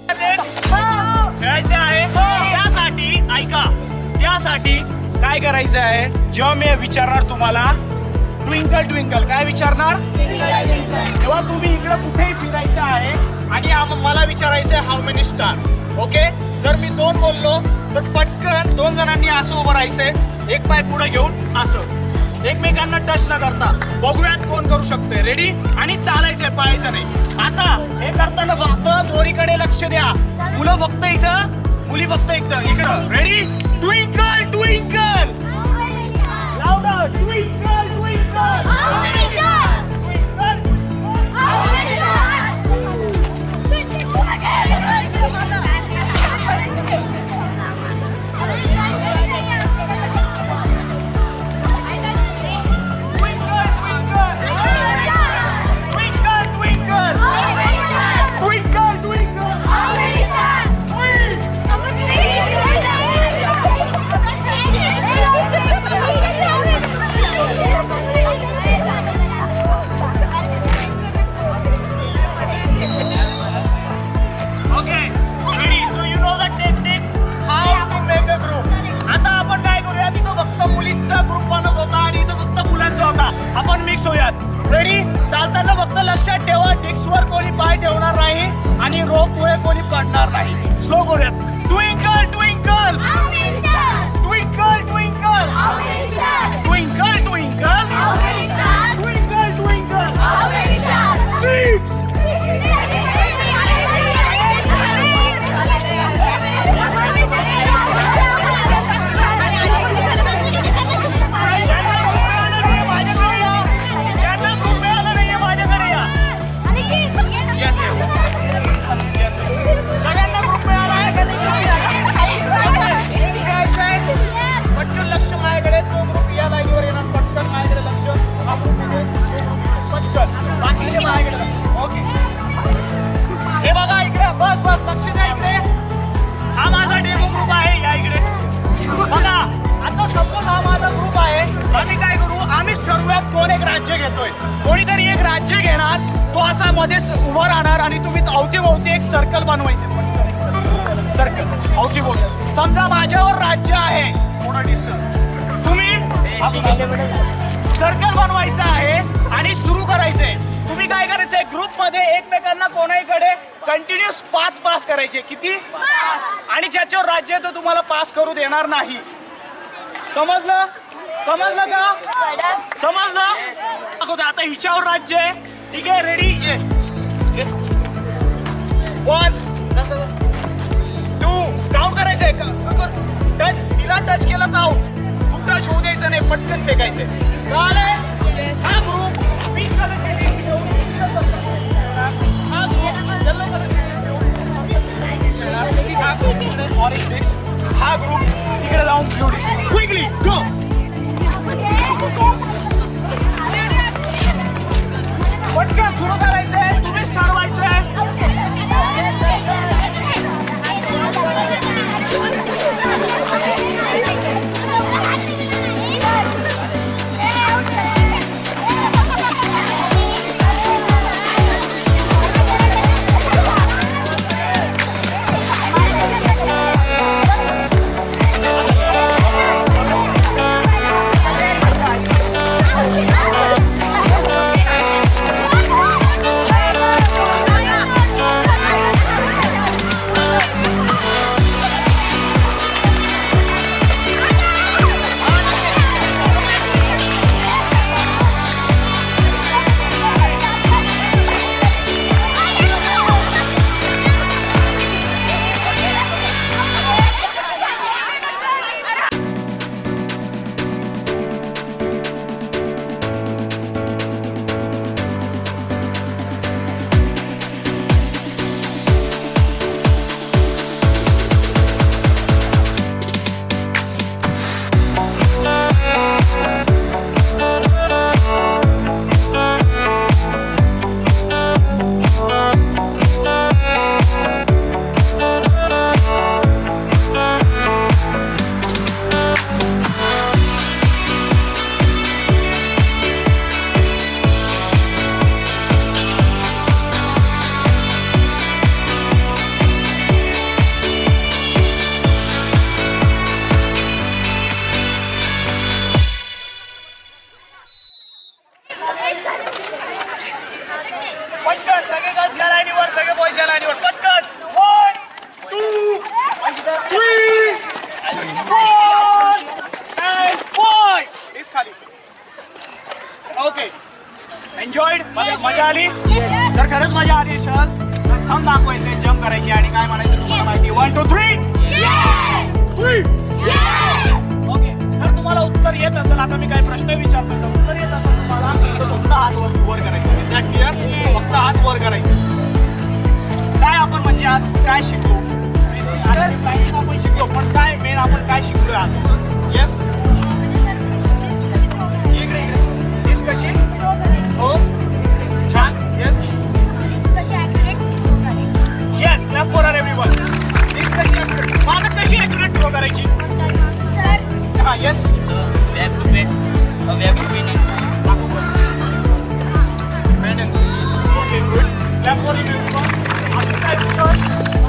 खेळायचे आहे त्यासाठी ऐका, त्यासाठी काय करायचं आहे, जेव्हा मी विचारणार तुम्हाला ट्विंकल ट्विंकल, काय विचारणार, तेव्हा तुम्ही इकडे कुठेही फिरायचं आहे आणि मला विचारायचं आहे हाऊ मेनी स्टार. ओके, जर मी 2 बोललो तर पटकन 2 जणांनी असं उभं राहायचंय, एक पाय पुढे घेऊन असं, एकमेकांना टच न करता. बघूयात कोण करू शकते. रेडी, आणि चालायचंय, पळायचं नाही. आता हे करताना फक्त दोरीकडे लक्ष द्या. मुलं फक्त इथं, मुली फक्त इकडं. Ready, twinkle twinkle, louder, twinkle twinkle, आपण मिक्स होऊयात. रेडी, चालताना फक्त लक्षात ठेवा डिस्कवर कोणी पाय ठेवणार नाही आणि रोपमुळे कोणी पडणार नाही. स्लो करूयात. Twinkle twinkle, twinkle twinkle, twinkle twinkle, twinkle twinkle, 6. हे बघा इकडे, बस बस लक्ष द्या इकडे. हा माझा डेमो ग्रुप आहे, या इकडे बघा. आता सपोज हा माझा ग्रुप आहे, आम्ही काय करू, आम्हीच ठरवूयात कोण एक राज्य घेतोय. कोणीतरी एक राज्य घेणार, तो असा मध्येच उभा राहणार आणि तुम्ही अवतीभोवती एक सर्कल बनवायचे. सर्कल अवतीभोवती. समजा माझ्यावर राज्य आहे, थोडा डिस्टन्स, तुम्ही सर्कल बनवायचं आहे आणि सुरू करायचंय. तुम्ही काय करायचंय, ग्रुप मध्ये एकमेकांना कोणाकडे कंटिन्यूस 5 पास करायचे. किती? आणि ज्याच्यावर राज्य आहे तो तुम्हाला पास करू देणार नाही. समजलं? समजलं का? समजलं? आता हिच्यावर राज्य आहे, ठीक आहे. रेडी, 1 2 काउंट करायचंय. तिला टच केलं तर आउट, तू टच होऊ द्यायचं नाही, पटकन फेकायचंय. हा group pink colour orange disc, हा ग्रुप तिकडे जाऊन ब्लू डिस्क. Quickly go. पटकन सुरू करायचंय, तुम्हीच ठरवायचंय. करायचंय जम्प करायची आणि काय म्हणायचं तुम्हाला माहिती 1 2 3 ओके जर तुम्हाला उत्तर येत असेल आता मी काही प्रश्न विचारतो तर उत्तर येत असेल तुम्हाला तर फक्त हात वर करायचं इज दॅट क्लिअर फक्त हात वर करायचं काय आपण म्हणजे आज काय शिकलो आपण शिकलो पण काय मेन आपण काय शिकलो आज येस इकडे डिश कशी हो छान yes yes clap for everyone dish कशी ॲक्युरेट मला कशी ॲक्युरेट थ्रो करायची हां येस वेब टू पेन दाखव कसं pen okay good clap for everyone अजून काय विचार